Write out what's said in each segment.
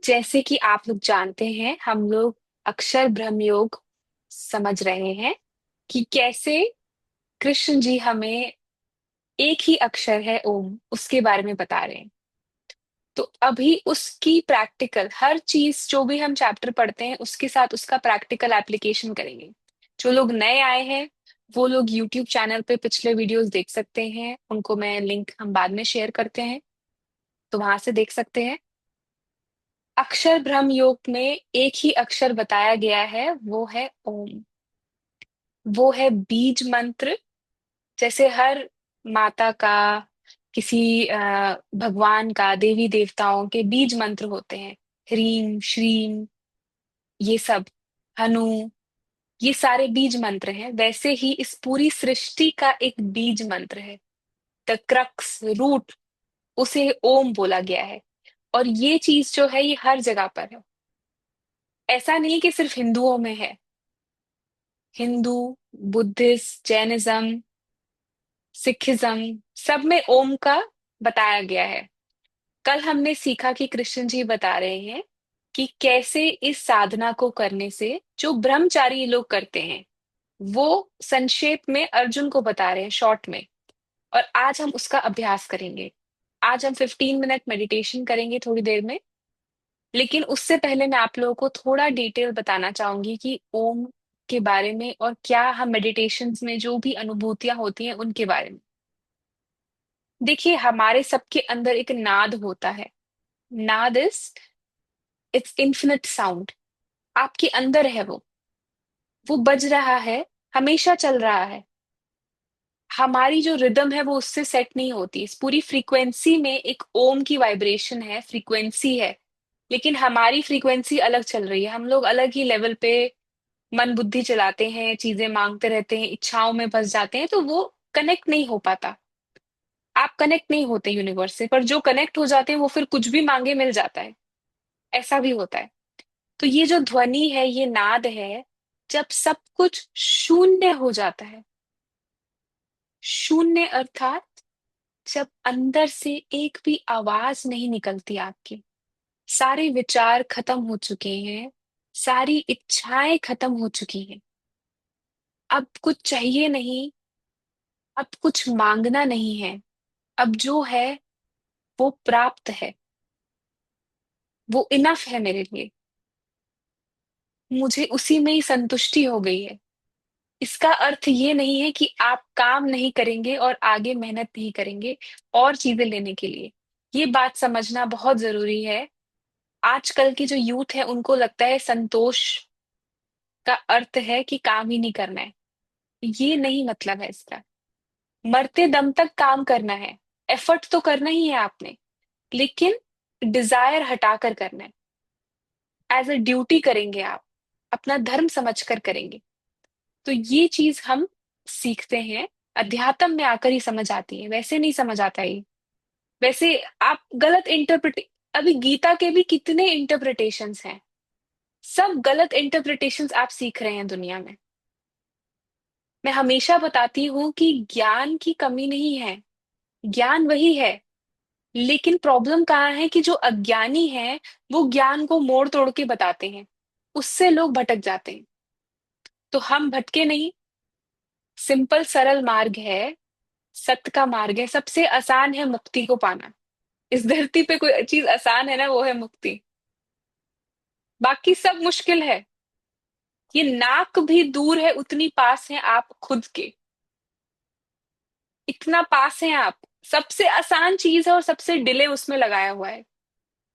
जैसे कि आप लोग जानते हैं, हम लोग अक्षर ब्रह्म योग समझ रहे हैं कि कैसे कृष्ण जी हमें एक ही अक्षर है ओम, उसके बारे में बता रहे हैं। तो अभी उसकी प्रैक्टिकल हर चीज जो भी हम चैप्टर पढ़ते हैं उसके साथ उसका प्रैक्टिकल एप्लीकेशन करेंगे। जो लोग नए आए हैं वो लोग यूट्यूब चैनल पे पिछले वीडियोस देख सकते हैं, उनको मैं लिंक हम बाद में शेयर करते हैं, तो वहां से देख सकते हैं। अक्षर ब्रह्म योग में एक ही अक्षर बताया गया है, वो है ओम। वो है बीज मंत्र। जैसे हर माता का, किसी भगवान का, देवी देवताओं के बीज मंत्र होते हैं, ह्रीम श्रीम, ये सब, हनु, ये सारे बीज मंत्र हैं। वैसे ही इस पूरी सृष्टि का एक बीज मंत्र है, द क्रक्स रूट, उसे ओम बोला गया है। और ये चीज जो है ये हर जगह पर है। ऐसा नहीं कि सिर्फ हिंदुओं में है। हिंदू, बुद्धिस्ट, जैनिज्म, सिखिज्म, सब में ओम का बताया गया है। कल हमने सीखा कि कृष्ण जी बता रहे हैं कि कैसे इस साधना को करने से जो ब्रह्मचारी लोग करते हैं, वो संक्षेप में अर्जुन को बता रहे हैं शॉर्ट में। और आज हम उसका अभ्यास करेंगे। आज हम 15 मिनट मेडिटेशन करेंगे थोड़ी देर में। लेकिन उससे पहले मैं आप लोगों को थोड़ा डिटेल बताना चाहूंगी कि ओम के बारे में और क्या हम मेडिटेशंस में जो भी अनुभूतियां होती हैं उनके बारे में। देखिए, हमारे सबके अंदर एक नाद होता है। नाद इज, इट्स इन्फिनिट साउंड। आपके अंदर है वो बज रहा है, हमेशा चल रहा है। हमारी जो रिदम है वो उससे सेट नहीं होती। इस पूरी फ्रीक्वेंसी में एक ओम की वाइब्रेशन है, फ्रीक्वेंसी है। लेकिन हमारी फ्रीक्वेंसी अलग चल रही है, हम लोग अलग ही लेवल पे मन बुद्धि चलाते हैं, चीजें मांगते रहते हैं, इच्छाओं में फंस जाते हैं, तो वो कनेक्ट नहीं हो पाता। आप कनेक्ट नहीं होते यूनिवर्स से, पर जो कनेक्ट हो जाते हैं वो फिर कुछ भी मांगे मिल जाता है। ऐसा भी होता है। तो ये जो ध्वनि है, ये नाद है, जब सब कुछ शून्य हो जाता है। शून्य अर्थात जब अंदर से एक भी आवाज नहीं निकलती आपकी। सारे विचार खत्म हो चुके हैं, सारी इच्छाएं खत्म हो चुकी हैं। अब कुछ चाहिए नहीं, अब कुछ मांगना नहीं है। अब जो है वो प्राप्त है, वो इनफ है मेरे लिए। मुझे उसी में ही संतुष्टि हो गई है। इसका अर्थ ये नहीं है कि आप काम नहीं करेंगे और आगे मेहनत नहीं करेंगे और चीजें लेने के लिए। ये बात समझना बहुत जरूरी है। आजकल की जो यूथ है उनको लगता है संतोष का अर्थ है कि काम ही नहीं करना है। ये नहीं मतलब है इसका। मरते दम तक काम करना है। एफर्ट तो करना ही है आपने, लेकिन डिजायर हटाकर करना है। एज अ ड्यूटी करेंगे आप, अपना धर्म समझकर करेंगे। तो ये चीज हम सीखते हैं। अध्यात्म में आकर ही समझ आती है, वैसे नहीं समझ आता ये। वैसे आप गलत इंटरप्रिट, अभी गीता के भी कितने इंटरप्रिटेशंस हैं। सब गलत इंटरप्रिटेशंस आप सीख रहे हैं दुनिया में। मैं हमेशा बताती हूँ कि ज्ञान की कमी नहीं है, ज्ञान वही है। लेकिन प्रॉब्लम कहाँ है कि जो अज्ञानी है वो ज्ञान को मोड़ तोड़ के बताते हैं, उससे लोग भटक जाते हैं। तो हम भटके नहीं। सिंपल सरल मार्ग है, सत्य का मार्ग है। सबसे आसान है मुक्ति को पाना। इस धरती पे कोई चीज आसान है ना, वो है मुक्ति। बाकी सब मुश्किल है। ये नाक भी दूर है, उतनी पास है आप खुद के। इतना पास हैं आप। सबसे आसान चीज है और सबसे डिले उसमें लगाया हुआ है।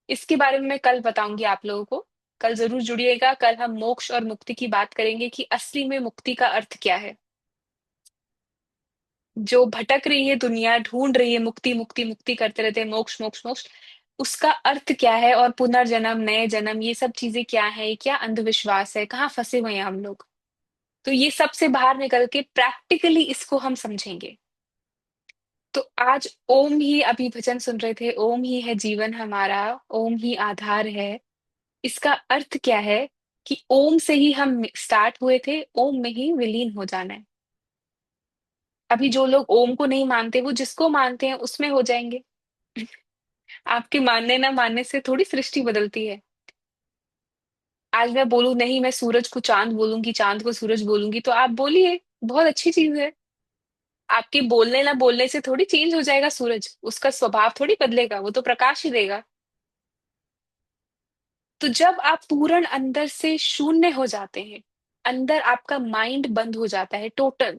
इसके बारे में मैं कल बताऊंगी आप लोगों को। कल जरूर जुड़िएगा। कल हम मोक्ष और मुक्ति की बात करेंगे कि असली में मुक्ति का अर्थ क्या है। जो भटक रही है दुनिया, ढूंढ रही है मुक्ति मुक्ति मुक्ति करते रहते हैं, मोक्ष मोक्ष मोक्ष, उसका अर्थ क्या है, और पुनर्जन्म, नए जन्म, ये सब चीजें क्या है, क्या अंधविश्वास है, कहाँ फंसे हुए हैं हम लोग। तो ये सबसे बाहर निकल के प्रैक्टिकली इसको हम समझेंगे। तो आज ओम ही, अभी भजन सुन रहे थे, ओम ही है जीवन हमारा, ओम ही आधार है। इसका अर्थ क्या है कि ओम से ही हम स्टार्ट हुए थे, ओम में ही विलीन हो जाना है। अभी जो लोग ओम को नहीं मानते, वो जिसको मानते हैं उसमें हो जाएंगे। आपके मानने ना मानने से थोड़ी सृष्टि बदलती है। आज मैं बोलूं नहीं, मैं सूरज को चांद बोलूंगी, चांद को सूरज बोलूंगी, तो आप बोलिए, बहुत अच्छी चीज है। आपके बोलने ना बोलने से थोड़ी चेंज हो जाएगा सूरज, उसका स्वभाव थोड़ी बदलेगा, वो तो प्रकाश ही देगा। तो जब आप पूर्ण अंदर से शून्य हो जाते हैं, अंदर आपका माइंड बंद हो जाता है टोटल,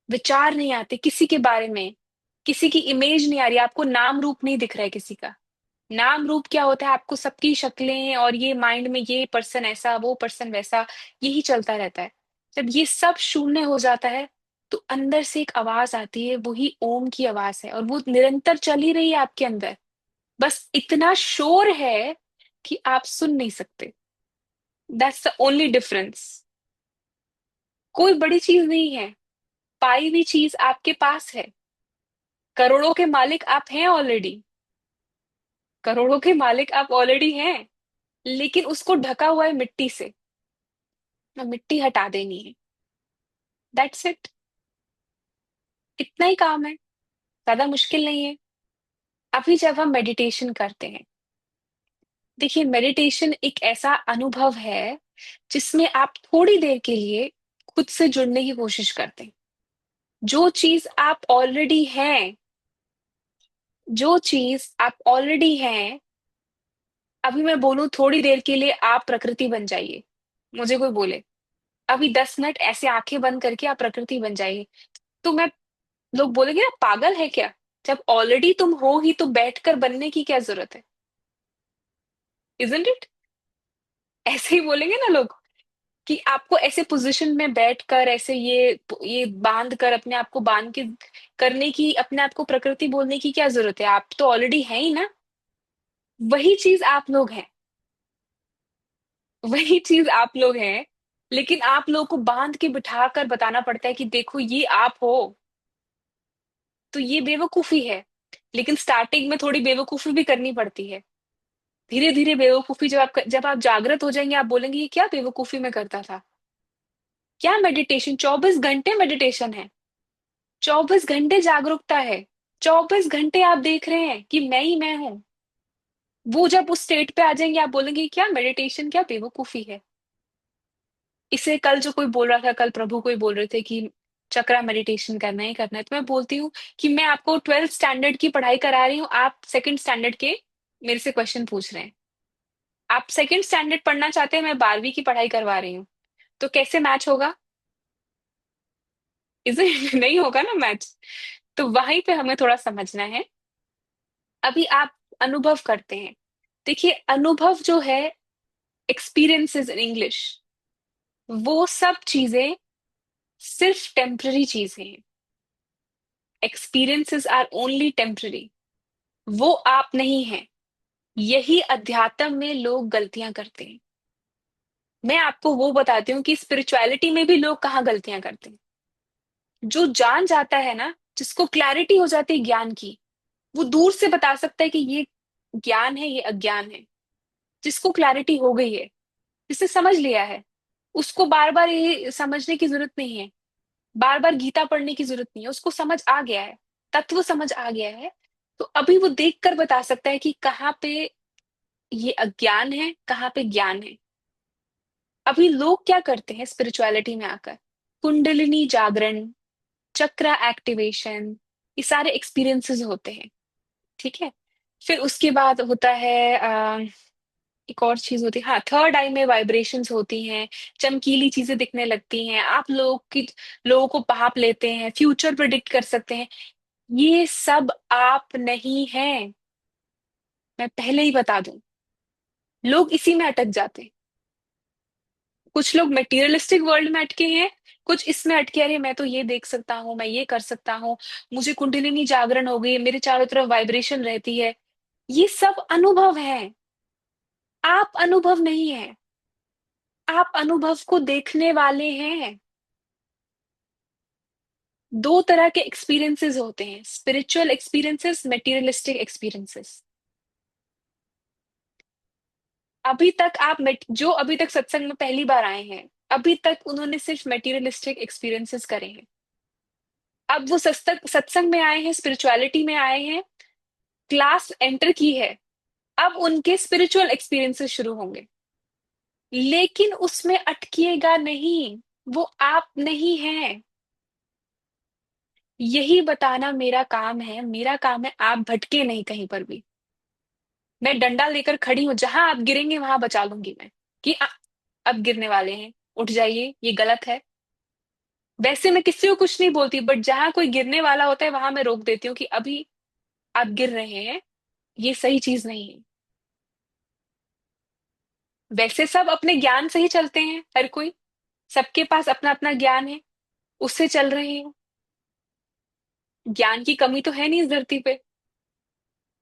विचार नहीं आते किसी के बारे में, किसी की इमेज नहीं आ रही, आपको नाम रूप नहीं दिख रहा है किसी का। नाम रूप क्या होता है, आपको सबकी शक्लें और ये माइंड में ये पर्सन ऐसा, वो पर्सन वैसा, यही चलता रहता है। जब ये सब शून्य हो जाता है, तो अंदर से एक आवाज आती है, वही ओम की आवाज है, और वो निरंतर चल ही रही है आपके अंदर। बस इतना शोर है कि आप सुन नहीं सकते। That's the only difference. कोई बड़ी चीज नहीं है, पाई हुई चीज आपके पास है। करोड़ों के मालिक आप हैं ऑलरेडी, करोड़ों के मालिक आप ऑलरेडी हैं, लेकिन उसको ढका हुआ है मिट्टी से। ना मिट्टी हटा देनी है, दैट्स इट। इतना ही काम है, ज्यादा मुश्किल नहीं है। अभी जब हम मेडिटेशन करते हैं, देखिए मेडिटेशन एक ऐसा अनुभव है जिसमें आप थोड़ी देर के लिए खुद से जुड़ने की कोशिश करते हैं। जो चीज आप ऑलरेडी हैं, जो चीज आप ऑलरेडी हैं, अभी मैं बोलूं थोड़ी देर के लिए आप प्रकृति बन जाइए, मुझे कोई बोले अभी 10 मिनट ऐसे आंखें बंद करके आप प्रकृति बन जाइए, तो मैं, लोग बोलेंगे ना पागल है क्या, जब ऑलरेडी तुम हो ही तो बैठकर बनने की क्या जरूरत है, इजंट इट? ऐसे ही बोलेंगे ना लोग, कि आपको ऐसे पोजीशन में बैठकर ऐसे ये बांध कर अपने आप को बांध के करने की, अपने आप को प्रकृति बोलने की क्या जरूरत है, आप तो ऑलरेडी है ही ना। वही चीज आप लोग हैं, वही चीज आप लोग हैं, लेकिन आप लोगों को बांध के बिठा कर बताना पड़ता है कि देखो ये आप हो। तो ये बेवकूफी है, लेकिन स्टार्टिंग में थोड़ी बेवकूफी भी करनी पड़ती है। धीरे धीरे बेवकूफी, जब आप जागृत हो जाएंगे, आप बोलेंगे ये क्या बेवकूफी में करता था। क्या मेडिटेशन 24 घंटे मेडिटेशन है, 24 घंटे जागरूकता है, 24 घंटे आप देख रहे हैं कि मैं ही मैं हूं। वो जब उस स्टेट पे आ जाएंगे, आप बोलेंगे क्या मेडिटेशन, क्या बेवकूफी है। इसे कल जो कोई बोल रहा था, कल प्रभु कोई बोल रहे थे कि चक्रा मेडिटेशन करना ही करना है, तो मैं बोलती हूँ कि मैं आपको 12th स्टैंडर्ड की पढ़ाई करा रही हूँ, आप 2nd स्टैंडर्ड के मेरे से क्वेश्चन पूछ रहे हैं। आप 2nd स्टैंडर्ड पढ़ना चाहते हैं, मैं 12वीं की पढ़ाई करवा रही हूँ, तो कैसे मैच होगा? इसे नहीं होगा ना मैच। तो वहीं पे हमें थोड़ा समझना है। अभी आप अनुभव करते हैं, देखिए अनुभव जो है, एक्सपीरियंसेस इन इंग्लिश, वो सब चीजें सिर्फ टेम्पररी चीजें हैं। एक्सपीरियंसेस आर ओनली टेम्पररी, वो आप नहीं हैं। यही अध्यात्म में लोग गलतियां करते हैं। मैं आपको वो बताती हूँ कि स्पिरिचुअलिटी में भी लोग कहाँ गलतियां करते हैं। जो जान जाता है ना, जिसको क्लैरिटी हो जाती है ज्ञान की, वो दूर से बता सकता है कि ये ज्ञान है, ये अज्ञान है। जिसको क्लैरिटी हो गई है, जिसने समझ लिया है, उसको बार बार ये समझने की जरूरत नहीं है, बार बार गीता पढ़ने की जरूरत नहीं है, उसको समझ आ गया है, तत्व समझ आ गया है। तो अभी वो देख कर बता सकता है कि कहाँ पे ये अज्ञान है, कहाँ पे ज्ञान है। अभी लोग क्या करते हैं स्पिरिचुअलिटी में आकर, कुंडलिनी जागरण, चक्रा एक्टिवेशन, ये सारे एक्सपीरियंसेस होते हैं, ठीक है। फिर उसके बाद होता है एक और चीज होती है, हाँ, थर्ड आई में वाइब्रेशंस होती हैं, चमकीली चीजें दिखने लगती हैं, आप लोगों को भाप लेते हैं, फ्यूचर प्रिडिक्ट कर सकते हैं। ये सब आप नहीं हैं, मैं पहले ही बता दूं। लोग इसी में अटक जाते हैं। कुछ लोग मटेरियलिस्टिक वर्ल्ड में अटके हैं, कुछ इसमें अटके, अरे मैं तो ये देख सकता हूँ, मैं ये कर सकता हूँ, मुझे कुंडलिनी जागरण हो गई, मेरे चारों तरफ वाइब्रेशन रहती है। ये सब अनुभव है, आप अनुभव नहीं है। आप अनुभव को देखने वाले हैं। दो तरह के एक्सपीरियंसेस होते हैं, स्पिरिचुअल एक्सपीरियंसेस, मटेरियलिस्टिक एक्सपीरियंसेस। अभी तक जो अभी तक सत्संग में पहली बार आए हैं, अभी तक उन्होंने सिर्फ मटेरियलिस्टिक एक्सपीरियंसेस करे हैं। अब वो सत्संग सत्संग में आए हैं, स्पिरिचुअलिटी में आए हैं, क्लास एंटर की है, अब उनके स्पिरिचुअल एक्सपीरियंसेस शुरू होंगे। लेकिन उसमें अटकिएगा नहीं। वो आप नहीं है। यही बताना मेरा काम है। मेरा काम है आप भटके नहीं कहीं पर भी। मैं डंडा लेकर खड़ी हूं, जहां आप गिरेंगे वहां बचा लूंगी मैं। कि अब गिरने वाले हैं, उठ जाइए, ये गलत है। वैसे मैं किसी को कुछ नहीं बोलती, बट जहां कोई गिरने वाला होता है वहां मैं रोक देती हूँ कि अभी आप गिर रहे हैं, ये सही चीज नहीं है। वैसे सब अपने ज्ञान से ही चलते हैं, हर कोई, सबके पास अपना अपना ज्ञान है, उससे चल रहे हैं। ज्ञान की कमी तो है नहीं इस धरती पे।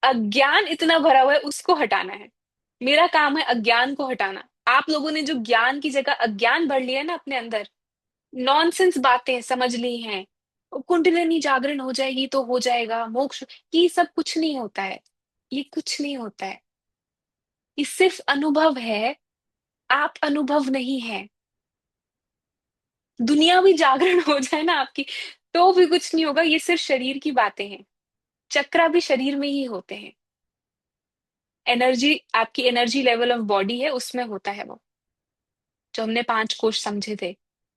अज्ञान इतना भरा हुआ है, उसको हटाना है। मेरा काम है अज्ञान को हटाना। आप लोगों ने जो ज्ञान की जगह अज्ञान भर लिया है ना अपने अंदर, नॉनसेंस बातें समझ ली हैं, कुंडलिनी जागरण हो जाएगी तो हो जाएगा मोक्ष, ये सब कुछ नहीं होता है। ये कुछ नहीं होता है। ये सिर्फ अनुभव है। आप अनुभव नहीं है। दुनिया भी जागरण हो जाए ना आपकी, तो भी कुछ नहीं होगा। ये सिर्फ शरीर की बातें हैं। चक्रा भी शरीर में ही होते हैं। एनर्जी, आपकी एनर्जी लेवल ऑफ बॉडी है, उसमें होता है वो। जो हमने 5 कोश समझे थे,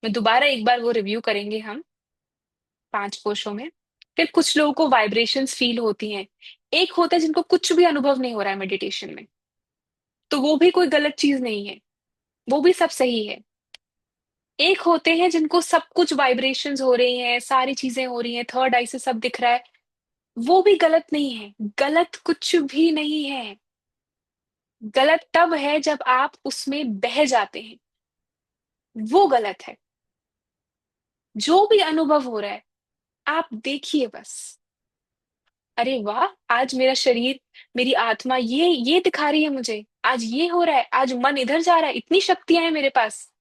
मैं दोबारा एक बार वो रिव्यू करेंगे हम। 5 कोशों में फिर कुछ लोगों को वाइब्रेशंस फील होती हैं। एक होता है जिनको कुछ भी अनुभव नहीं हो रहा है मेडिटेशन में, तो वो भी कोई गलत चीज नहीं है, वो भी सब सही है। एक होते हैं जिनको सब कुछ वाइब्रेशंस हो रही हैं, सारी चीजें हो रही हैं, थर्ड आई से सब दिख रहा है, वो भी गलत नहीं है। गलत कुछ भी नहीं है। गलत तब है जब आप उसमें बह जाते हैं, वो गलत है। जो भी अनुभव हो रहा है, आप देखिए बस। अरे वाह, आज मेरा शरीर, मेरी आत्मा ये दिखा रही है मुझे, आज ये हो रहा है, आज मन इधर जा रहा है, इतनी शक्तियां हैं मेरे पास।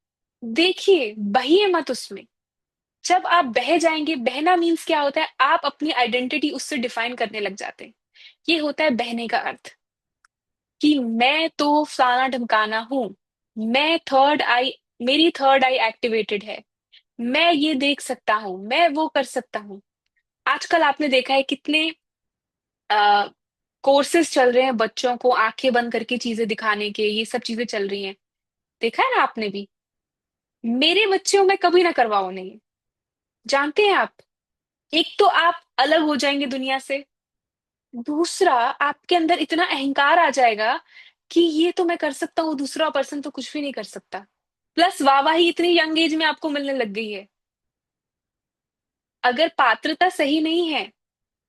देखिए, बहिए मत उसमें। जब आप बह जाएंगे, बहना मीन्स क्या होता है, आप अपनी आइडेंटिटी उससे डिफाइन करने लग जाते हैं। ये होता है बहने का अर्थ, कि मैं तो फलाना ढमकाना हूं। मैं थर्ड आई, मेरी थर्ड आई एक्टिवेटेड है। मैं ये देख सकता हूँ, मैं वो कर सकता हूँ। आजकल आपने देखा है कितने कोर्सेज चल रहे हैं बच्चों को आंखें बंद करके चीजें दिखाने के, ये सब चीजें चल रही हैं। देखा है ना आपने भी। मेरे बच्चों में कभी ना करवाओ नहीं। जानते हैं आप, एक तो आप अलग हो जाएंगे दुनिया से, दूसरा आपके अंदर इतना अहंकार आ जाएगा कि ये तो मैं कर सकता हूँ, दूसरा पर्सन तो कुछ भी नहीं कर सकता। प्लस वाहवाही इतनी यंग एज में आपको मिलने लग गई है। अगर पात्रता सही नहीं है,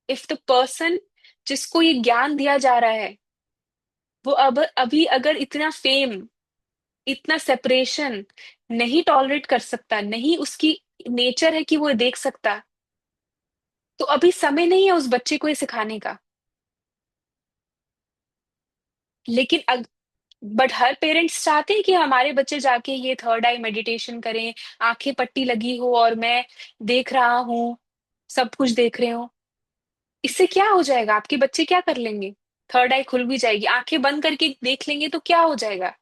इफ द पर्सन जिसको ये ज्ञान दिया जा रहा है, वो अब अभी अगर इतना फेम, इतना सेपरेशन नहीं टॉलरेट कर सकता, नहीं उसकी नेचर है कि वो देख सकता, तो अभी समय नहीं है उस बच्चे को ये सिखाने का। लेकिन बट हर पेरेंट्स चाहते हैं कि हमारे बच्चे जाके ये थर्ड आई मेडिटेशन करें, आंखें पट्टी लगी हो और मैं देख रहा हूँ, सब कुछ देख रहे हो। इससे क्या हो जाएगा, आपके बच्चे क्या कर लेंगे? थर्ड आई खुल भी जाएगी, आंखें बंद करके देख लेंगे तो क्या हो जाएगा?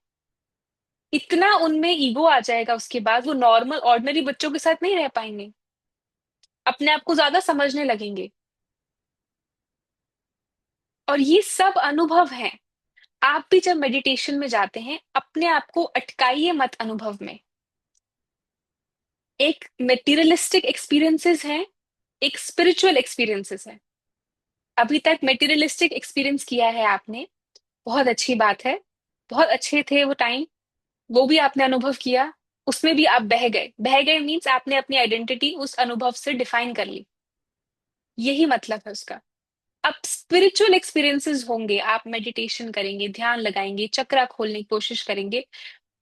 इतना उनमें ईगो आ जाएगा, उसके बाद वो नॉर्मल ऑर्डिनरी बच्चों के साथ नहीं रह पाएंगे, अपने आप को ज्यादा समझने लगेंगे। और ये सब अनुभव है। आप भी जब मेडिटेशन में जाते हैं, अपने आप को अटकाइए मत अनुभव में। एक मेटीरियलिस्टिक एक्सपीरियंसेस हैं, एक स्पिरिचुअल एक्सपीरियंसेस है। अभी तक मेटीरियलिस्टिक एक्सपीरियंस किया है आपने, बहुत अच्छी बात है। बहुत अच्छे थे वो टाइम, वो भी आपने अनुभव किया। उसमें भी आप बह गए। बह गए मीन्स आपने अपनी आइडेंटिटी उस अनुभव से डिफाइन कर ली, यही मतलब है उसका। अब स्पिरिचुअल एक्सपीरियंसेस होंगे, आप मेडिटेशन करेंगे, ध्यान लगाएंगे, चक्रा खोलने की कोशिश करेंगे,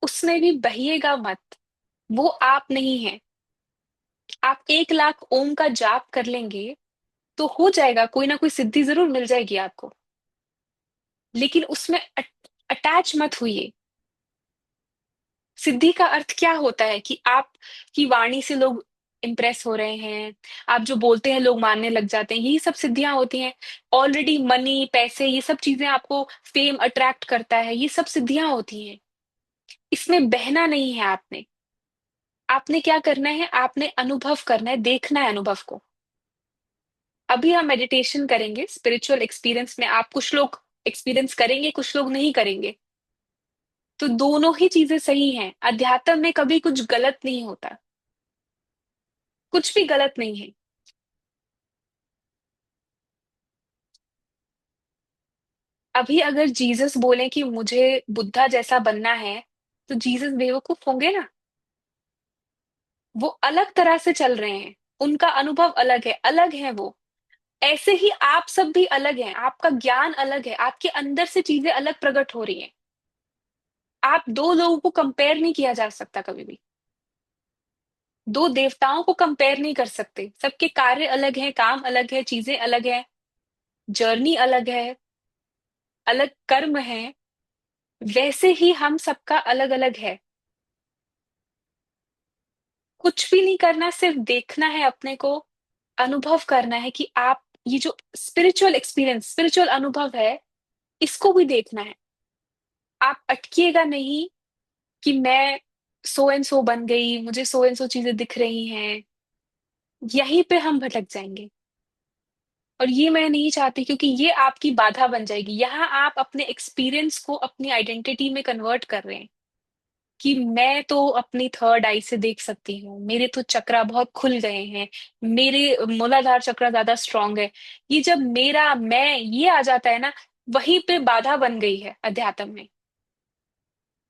उसमें भी बहिएगा मत। वो आप नहीं है। आप 1 लाख ओम का जाप कर लेंगे तो हो जाएगा, कोई ना कोई सिद्धि जरूर मिल जाएगी आपको। लेकिन उसमें अटैच मत हुई। सिद्धि का अर्थ क्या होता है कि आप की वाणी से लोग इंप्रेस हो रहे हैं, आप जो बोलते हैं लोग मानने लग जाते हैं, यही सब सिद्धियां होती हैं। ऑलरेडी मनी, पैसे, ये सब चीजें आपको, फेम अट्रैक्ट करता है, ये सब सिद्धियां होती हैं। इसमें बहना नहीं है आपने। आपने क्या करना है, आपने अनुभव करना है, देखना है अनुभव को। अभी हम मेडिटेशन करेंगे स्पिरिचुअल एक्सपीरियंस में, आप कुछ लोग एक्सपीरियंस करेंगे, कुछ लोग नहीं करेंगे। तो दोनों ही चीजें सही हैं। अध्यात्म में कभी कुछ गलत नहीं होता, कुछ भी गलत नहीं है। अभी अगर जीसस बोले कि मुझे बुद्धा जैसा बनना है, तो जीसस बेवकूफ होंगे ना। वो अलग तरह से चल रहे हैं, उनका अनुभव अलग है वो। ऐसे ही आप सब भी अलग हैं, आपका ज्ञान अलग है, आपके अंदर से चीजें अलग प्रकट हो रही हैं। आप दो लोगों को कंपेयर नहीं किया जा सकता कभी भी। दो देवताओं को कंपेयर नहीं कर सकते। सबके कार्य अलग हैं, काम अलग है, चीजें अलग है, जर्नी अलग है, अलग कर्म है। वैसे ही हम सबका अलग अलग है। कुछ भी नहीं करना, सिर्फ देखना है अपने को, अनुभव करना है कि आप ये जो स्पिरिचुअल एक्सपीरियंस, स्पिरिचुअल अनुभव है, इसको भी देखना है। आप अटकिएगा नहीं कि मैं सो एंड सो बन गई, मुझे सो एंड सो चीजें दिख रही हैं। यहीं पे हम भटक जाएंगे। और ये मैं नहीं चाहती, क्योंकि ये आपकी बाधा बन जाएगी। यहाँ आप अपने एक्सपीरियंस को अपनी आइडेंटिटी में कन्वर्ट कर रहे हैं कि मैं तो अपनी थर्ड आई से देख सकती हूँ, मेरे तो चक्रा बहुत खुल गए हैं, मेरे मूलाधार चक्र ज्यादा स्ट्रांग है। ये जब मेरा मैं ये आ जाता है ना, वहीं पे बाधा बन गई है अध्यात्म में।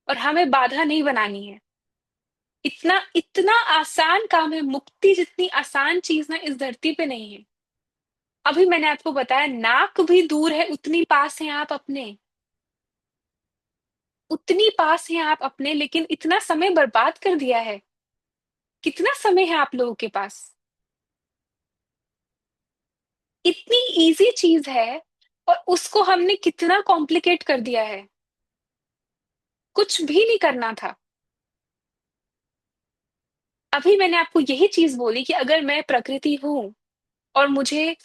और हमें बाधा नहीं बनानी है। इतना इतना आसान काम है, मुक्ति जितनी आसान चीज ना इस धरती पे नहीं है। अभी मैंने आपको बताया, नाक भी दूर है, उतनी पास हैं आप अपने, उतनी पास हैं आप अपने, लेकिन इतना समय बर्बाद कर दिया है। कितना समय है आप लोगों के पास? इतनी इजी चीज है, और उसको हमने कितना कॉम्प्लिकेट कर दिया है। कुछ भी नहीं करना था। अभी मैंने आपको यही चीज बोली कि अगर मैं प्रकृति हूं, और मुझे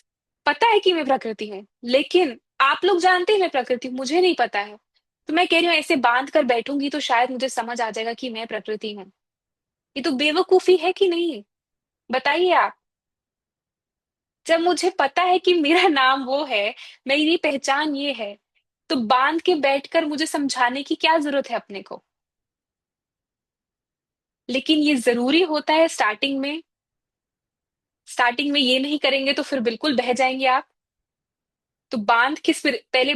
पता है कि मैं प्रकृति हूँ, लेकिन आप लोग जानते हैं मैं प्रकृति हूँ, मुझे नहीं पता है। तो मैं कह रही हूँ ऐसे बांध कर बैठूंगी तो शायद मुझे समझ आ जाएगा कि मैं प्रकृति हूँ। ये तो बेवकूफी है कि नहीं? बताइए आप। जब मुझे पता है कि मेरा नाम वो है, मेरी पहचान ये है, तो बांध के बैठकर मुझे समझाने की क्या जरूरत है अपने को? लेकिन ये जरूरी होता है स्टार्टिंग में। स्टार्टिंग में ये नहीं करेंगे तो फिर बिल्कुल बह जाएंगे आप। तो बांध के पहले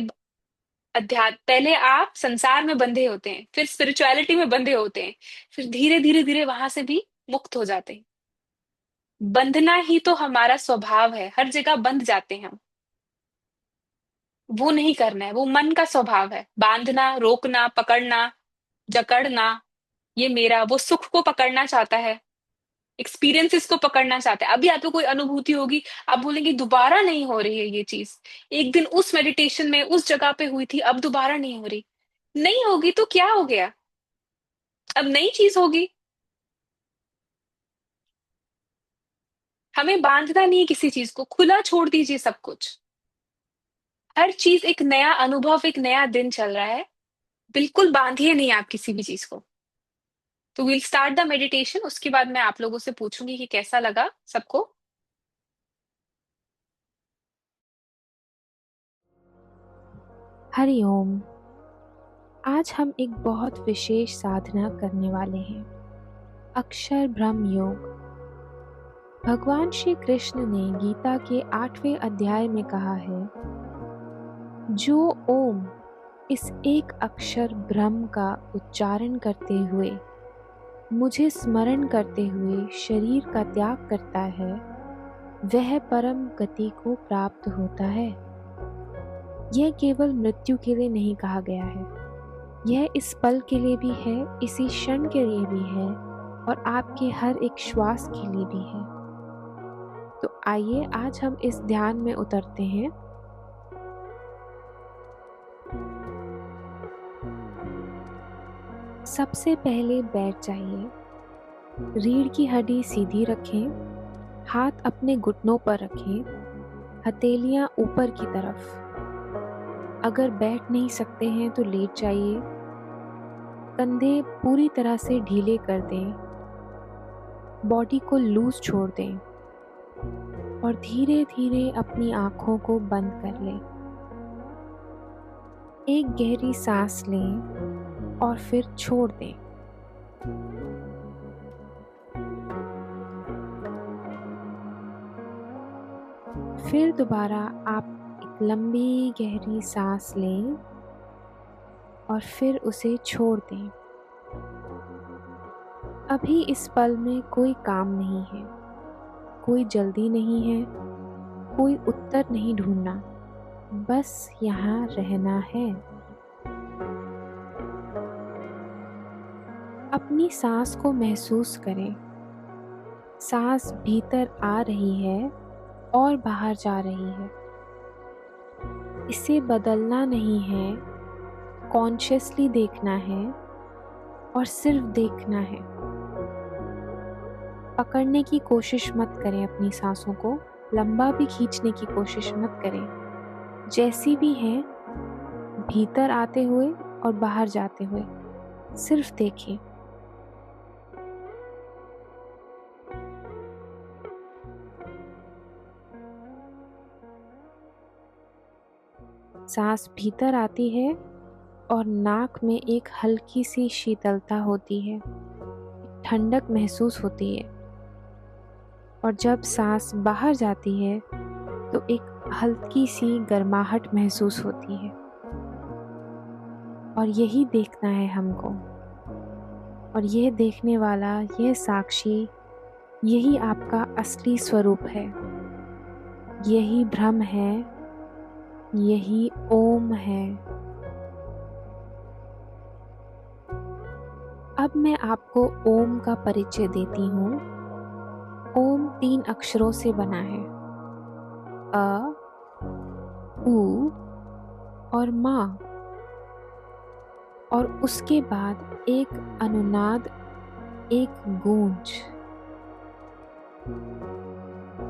अध्यात्म, पहले आप संसार में बंधे होते हैं, फिर स्पिरिचुअलिटी में बंधे होते हैं, फिर धीरे धीरे धीरे वहां से भी मुक्त हो जाते हैं। बंधना ही तो हमारा स्वभाव है, हर जगह बंध जाते हैं हम। वो नहीं करना है, वो मन का स्वभाव है, बांधना, रोकना, पकड़ना, जकड़ना। ये मेरा, वो सुख को पकड़ना चाहता है, एक्सपीरियंसेस को पकड़ना चाहता है। अभी आपको कोई अनुभूति होगी, आप बोलेंगे दोबारा नहीं हो रही है ये चीज, एक दिन उस मेडिटेशन में उस जगह पे हुई थी, अब दोबारा नहीं हो रही। नहीं होगी तो क्या हो गया? अब नई चीज होगी। हमें बांधना नहीं है किसी चीज को, खुला छोड़ दीजिए सब कुछ। हर चीज एक नया अनुभव, एक नया दिन चल रहा है। बिल्कुल बांधिए नहीं आप किसी भी चीज को। तो विल स्टार्ट द मेडिटेशन, उसके बाद मैं आप लोगों से पूछूंगी कि कैसा लगा सबको। हरिओम। आज हम एक बहुत विशेष साधना करने वाले हैं, अक्षर ब्रह्म योग। भगवान श्री कृष्ण ने गीता के 8वें अध्याय में कहा है, जो ओम, इस एक अक्षर ब्रह्म का उच्चारण करते हुए, मुझे स्मरण करते हुए शरीर का त्याग करता है, वह परम गति को प्राप्त होता है। यह केवल मृत्यु के लिए नहीं कहा गया है, यह इस पल के लिए भी है, इसी क्षण के लिए भी है, और आपके हर एक श्वास के लिए भी है। तो आइए आज हम इस ध्यान में उतरते हैं। सबसे पहले बैठ जाइए। रीढ़ की हड्डी सीधी रखें, हाथ अपने घुटनों पर रखें, हथेलियां ऊपर की तरफ। अगर बैठ नहीं सकते हैं तो लेट जाइए। कंधे पूरी तरह से ढीले कर दें, बॉडी को लूज छोड़ दें, और धीरे धीरे अपनी आंखों को बंद कर लें। एक गहरी सांस लें और फिर छोड़ दें। फिर दोबारा आप एक लंबी गहरी सांस लें और फिर उसे छोड़ दें। अभी इस पल में कोई काम नहीं है, कोई जल्दी नहीं है, कोई उत्तर नहीं ढूंढना, बस यहाँ रहना है। अपनी सांस को महसूस करें। सांस भीतर आ रही है और बाहर जा रही है। इसे बदलना नहीं है, कॉन्शियसली देखना है और सिर्फ देखना है। पकड़ने की कोशिश मत करें, अपनी सांसों को लंबा भी खींचने की कोशिश मत करें। जैसी भी हैं, भीतर आते हुए और बाहर जाते हुए सिर्फ देखें। सांस भीतर आती है और नाक में एक हल्की सी शीतलता होती है, ठंडक महसूस होती है। और जब सांस बाहर जाती है तो एक हल्की सी गर्माहट महसूस होती है। और यही देखना है हमको। और यह देखने वाला, यह साक्षी, यही आपका असली स्वरूप है। यही ब्रह्म है, यही ओम है। अब मैं आपको ओम का परिचय देती हूँ। ओम 3 अक्षरों से बना है, अ, उ और मा। और उसके बाद एक अनुनाद, एक गूंज।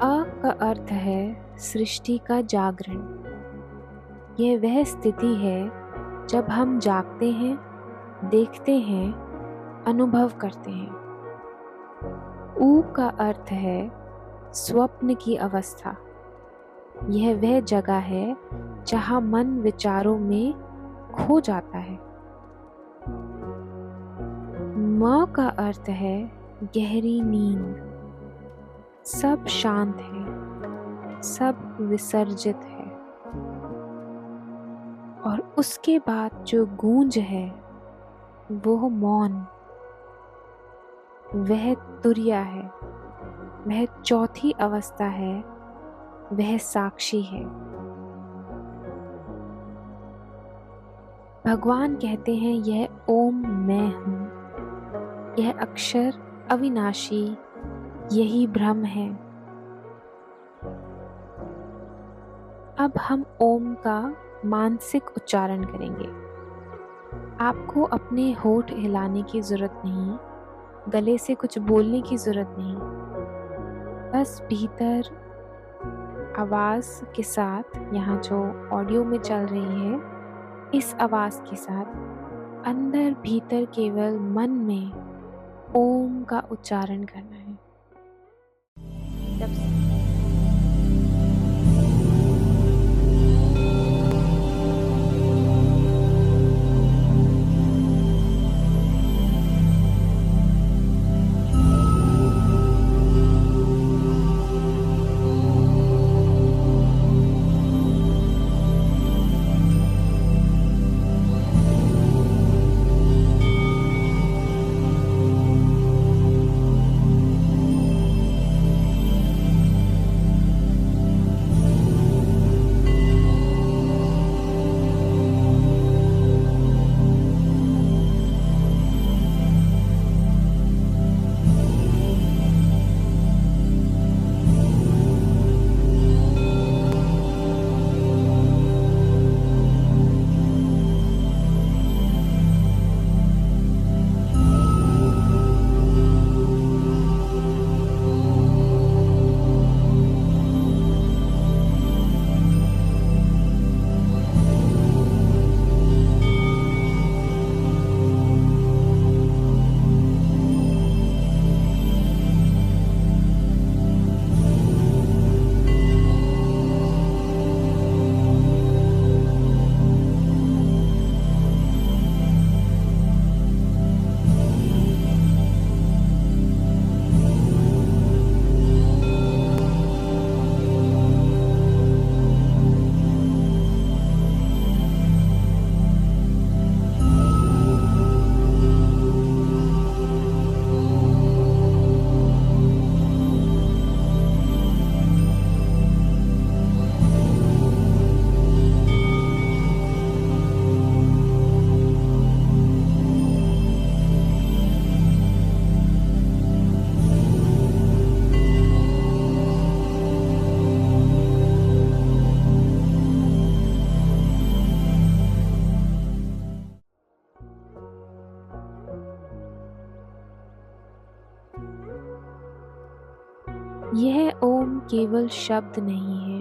अ का अर्थ है सृष्टि का जागरण। यह वह स्थिति है जब हम जागते हैं, देखते हैं, अनुभव करते हैं। ऊ का अर्थ है स्वप्न की अवस्था। यह वह जगह है जहाँ मन विचारों में खो जाता है। म का अर्थ है गहरी नींद। सब शांत है, सब विसर्जित है। और उसके बाद जो गूंज है वो मौन, वह तुर्या है, वह चौथी अवस्था है, वह साक्षी है। भगवान कहते हैं यह ओम मैं हूँ। यह अक्षर अविनाशी, यही ब्रह्म है। अब हम ओम का मानसिक उच्चारण करेंगे। आपको अपने होठ हिलाने की जरूरत नहीं, गले से कुछ बोलने की जरूरत नहीं। बस भीतर आवाज के साथ, यहाँ जो ऑडियो में चल रही है, इस आवाज के साथ अंदर भीतर केवल मन में ओम का उच्चारण करना है। जब यह ओम केवल शब्द नहीं है,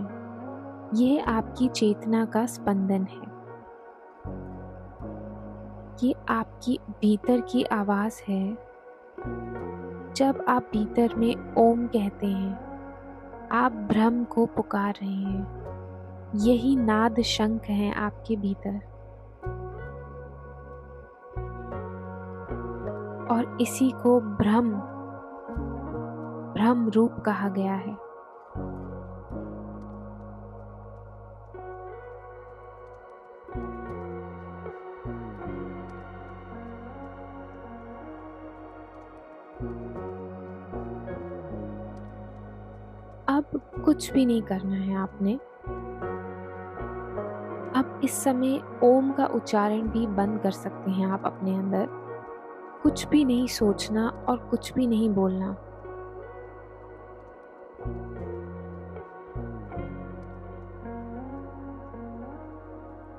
यह आपकी चेतना का स्पंदन है। ये आपकी भीतर की आवाज है। जब आप भीतर में ओम कहते हैं, आप ब्रह्म को पुकार रहे हैं। यही नाद शंख है आपके भीतर, और इसी को ब्रह्म ब्रह्म रूप कहा गया है। अब कुछ भी नहीं करना है आपने। अब इस समय ओम का उच्चारण भी बंद कर सकते हैं आप अपने अंदर। कुछ भी नहीं सोचना और कुछ भी नहीं बोलना।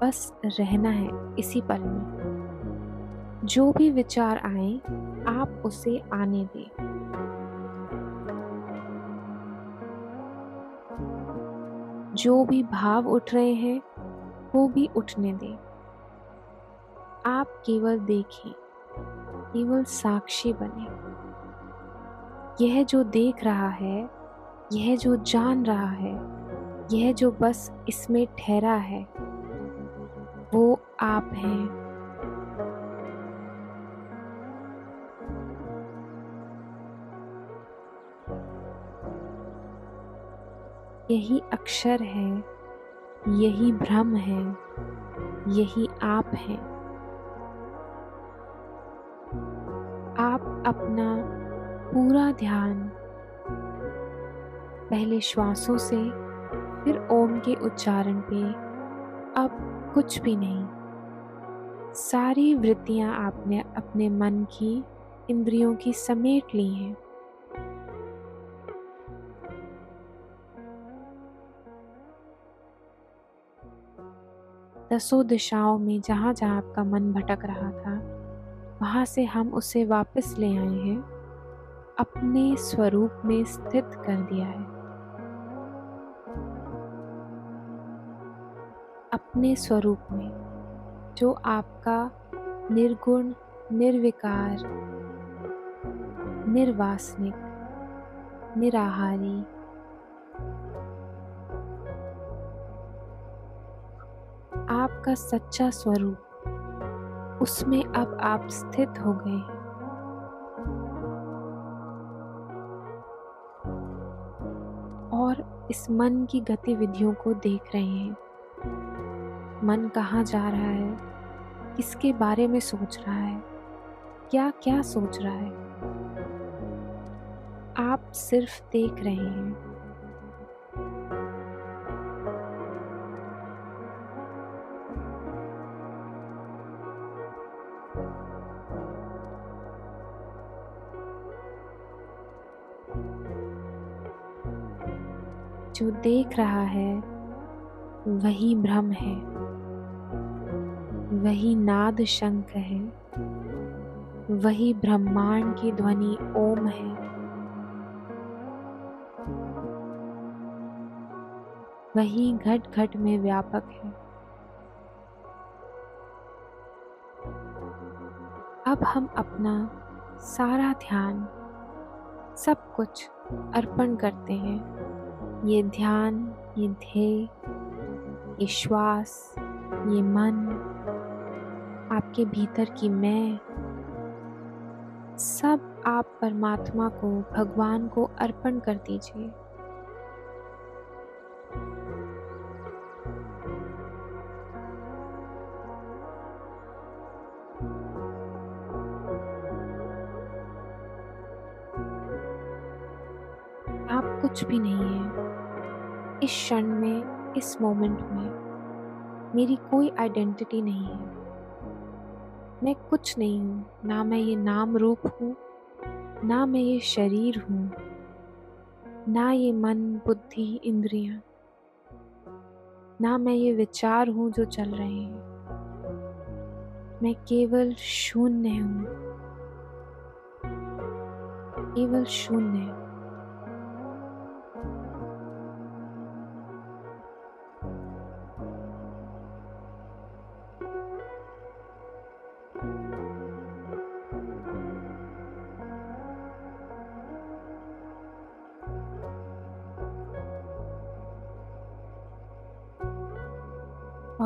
बस रहना है इसी पल में। जो भी विचार आए, आप उसे आने दें। जो भी भाव उठ रहे हैं, वो भी उठने दें। आप केवल देखें, केवल साक्षी बने। यह जो देख रहा है, यह जो जान रहा है, यह जो बस इसमें ठहरा है, वो आप हैं। यही अक्षर है, यही ब्रह्म है, यही आप हैं। आप अपना पूरा ध्यान पहले श्वासों से, फिर ओम के उच्चारण पे। अब कुछ भी नहीं। सारी वृत्तियां आपने अपने मन की, इंद्रियों की समेट ली हैं। दसों दिशाओं में जहां जहां आपका मन भटक रहा था, वहां से हम उसे वापस ले आए हैं, अपने स्वरूप में स्थित कर दिया है। अपने स्वरूप में, जो आपका निर्गुण, निर्विकार, निर्वासनिक, निराहारी, आपका सच्चा स्वरूप, उसमें अब आप स्थित हो गए हैं। और इस मन की गतिविधियों को देख रहे हैं। मन कहाँ जा रहा है, किसके बारे में सोच रहा है, क्या क्या सोच रहा है। आप सिर्फ देख रहे हैं। जो देख रहा है, वही ब्रह्म है, वही नाद शंख है, वही ब्रह्मांड की ध्वनि ओम है। वही घट घट में व्यापक है। अब हम अपना सारा ध्यान, सब कुछ अर्पण करते हैं। ये ध्यान, ये ध्येय, ये श्वास, ये मन, आपके भीतर की मैं, सब आप परमात्मा को, भगवान को अर्पण कर दीजिए। आप कुछ भी नहीं है इस क्षण में, इस मोमेंट में। मेरी कोई आइडेंटिटी नहीं है। मैं कुछ नहीं हूँ। ना मैं ये नाम रूप हूँ, ना मैं ये शरीर हूँ, ना ये मन, बुद्धि, इंद्रियां, ना मैं ये विचार हूँ जो चल रहे हैं। मैं केवल शून्य हूँ, केवल शून्य।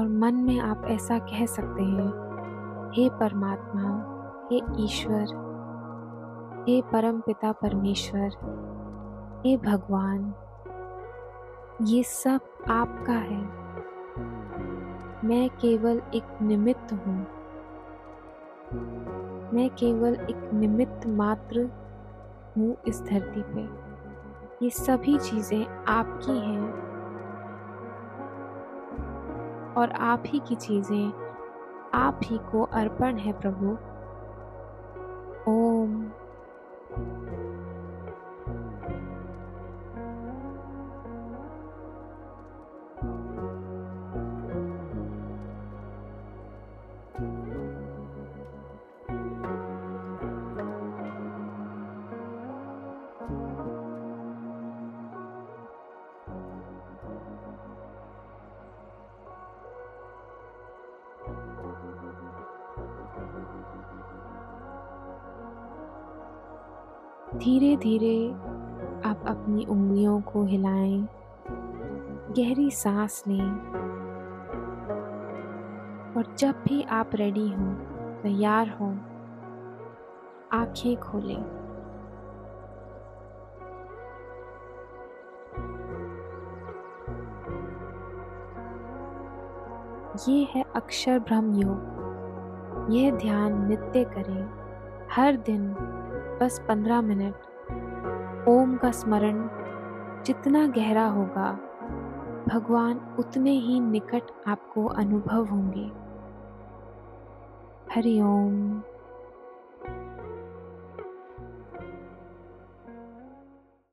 और मन में आप ऐसा कह सकते हैं, हे परमात्मा, हे ईश्वर, हे परम पिता परमेश्वर, हे भगवान, ये सब आपका है। मैं केवल एक निमित्त हूँ। मैं केवल एक निमित्त मात्र हूँ इस धरती पे। ये सभी चीजें आपकी हैं और आप ही की चीजें आप ही को अर्पण है प्रभु। ओम। धीरे धीरे आप अपनी उंगलियों को हिलाएं, गहरी सांस लें और जब भी आप रेडी हों, तैयार हों, आंखें खोलें। ये है अक्षर ब्रह्म योग। यह ध्यान नित्य करें, हर दिन बस 15 मिनट। ओम का स्मरण जितना गहरा होगा, भगवान उतने ही निकट आपको अनुभव होंगे। हरि ओम।